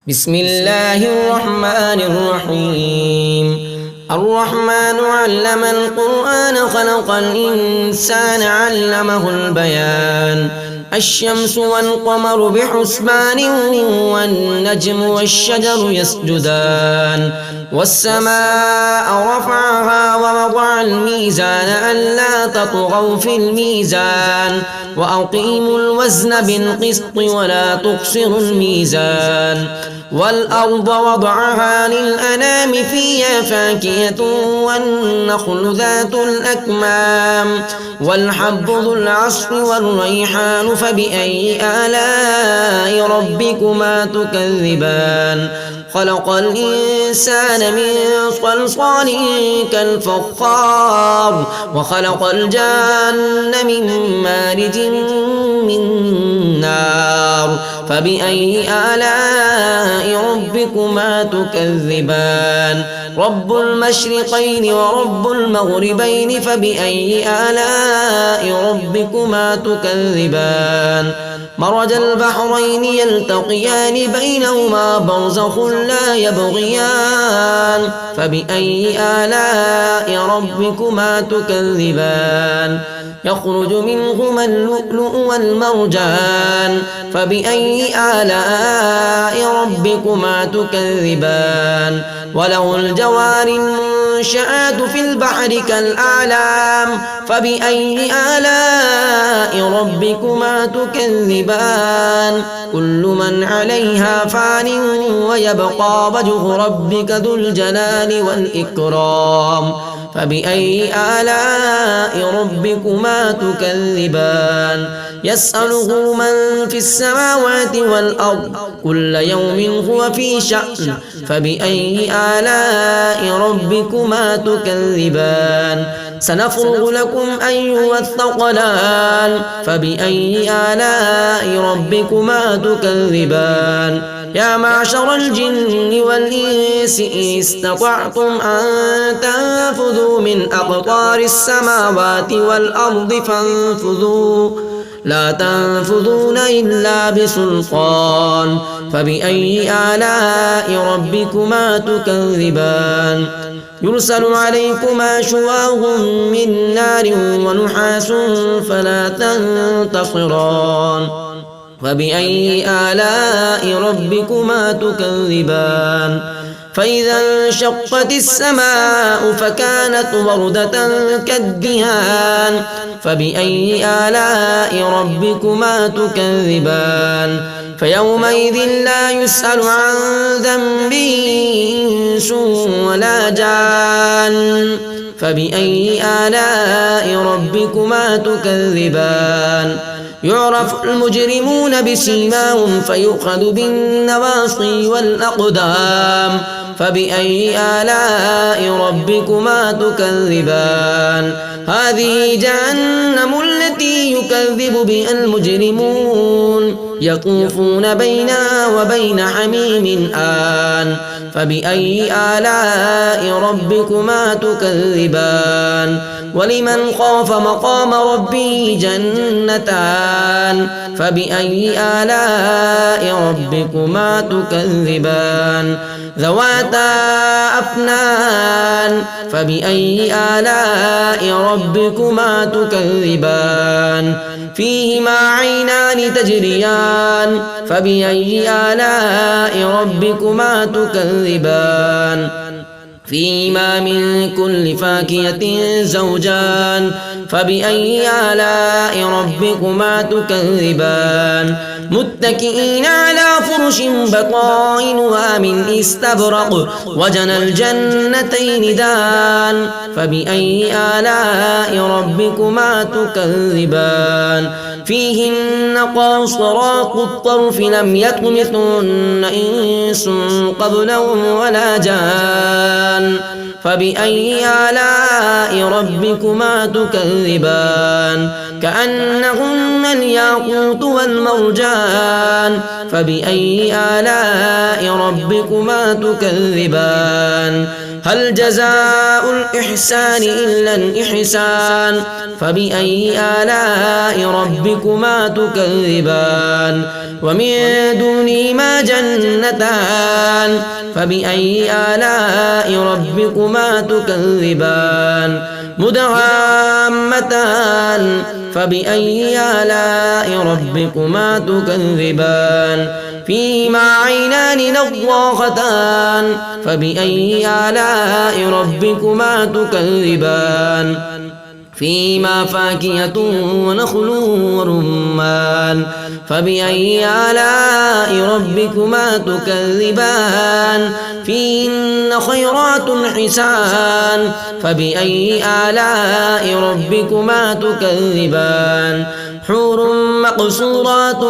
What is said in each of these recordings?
بسم الله الرحمن الرحيم. الرحمن علم القرآن خلق الإنسان علمه البيان. الشمس والقمر بحسبان والنجم والشجر يسجدان والسماء رفعها ووضع الميزان ألا تطغوا في الميزان وأقيموا الوزن بالقسط ولا تخسروا الميزان والأرض وضعها للأنام فيها فاكهة والنخل ذات الأكمام والحب ذو العصف والريحان فبأي آلاء ربكما تكذبان. خلق الإنسان من صلصال كالفخار وخلق الجان من مارج من نار فبأي آلاء ربكما تكذبان. رب المشرقين ورب المغربين فبأي آلاء ربكما تكذبان. مرج البحرين يلتقيان بينهما برزخ لا يبغيان فبأي آلاء ربكما تكذبان. يخرج منهما اللؤلؤ والمرجان فبأي آلاء ربكما تكذبان. وله الجوار المنشآت في البحر كالأعلام فبأي آلاء ربكما تكذبان. كل من عليها فان ويبقى وجه ربك ذو الجلال والإكرام فبأي آلاء ربكما تكذبان. يسأله من في السماوات والأرض كل يوم هو في شأن فبأي آلاء ربكما تكذبان. سنفرغ لكم أيها الثقلان فبأي آلاء ربكما تكذبان. يا معشر الجن والإنس إن استطعتم أن تنفذوا من أقطار السماوات والأرض فانفذوا لا تنفذون إلا بسلطان فبأي آلاء ربكما تكذبان. يرسل عليكما شواظ من نار ونحاس فلا تنتصران فبأي آلاء ربكما تكذبان. فإذا انشقت السماء فكانت وردة كالدهان فبأي آلاء ربكما تكذبان. فيومئذ لا يسأل عن ذنبه إنس ولا جان فبأي آلاء ربكما تكذبان. يعرف المجرمون بسيماهم فيؤخذ بالنواصي والأقدام فبأي آلاء ربكما تكذبان. هذه جهنم التي يكذب بها المجرمون يطوفون بينها وبين حميم آن فبأي آلاء ربكما تكذبان. ولمن خاف مقام ربه جنتان فبأي آلاء ربكما تكذبان. ذواتا أفنان فبأي آلاء ربكما تكذبان. فيهما عينان تجريان فبأي آلاء ربكما تكذبان. فيهما من كل فاكهة زوجان فبأي آلاء ربكما تكذبان. متكئين على فرش بطائنها من استبرق وجنى الجنتين دان فبأي آلاء ربكما تكذبان. فيهن قاصرات الطرف لم يطمثهن إنس قبلهم ولا جان فبأي آلاء ربكما تكذبان. كأنهن الياقوت والمرجان فبأي آلاء ربكما تكذبان. هل جزاء الإحسان إلا الإحسان فبأي آلاء ربكما تكذبان. ومن دونهما جنتان فبأي آلاء ربكما تكذبان مدهامتان فبأي آلاء ربكما تكذبان فيهما عينان نضاختان فبأي آلاء ربكما تكذبان فيهما فاكهة ونخل ورمان فبأي آلاء ربكما تكذبان فيهن خيرات حسان فبأي آلاء ربكما تكذبان حور مقصورات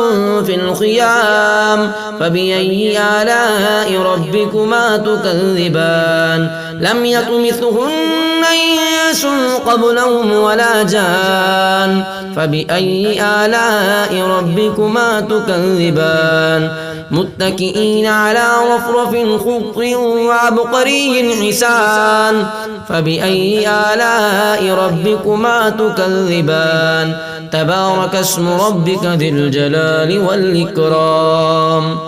في الخيام فبأي آلاء ربكما تكذبان لم يطمثهن إنس قبلهم ولا جان فبأي آلاء ربكما تكذبان متكئين على رفرف خضر وعبقري حسان فبأي آلاء ربكما تكذبان تبارك اسم ربك ذي الجلال والإكرام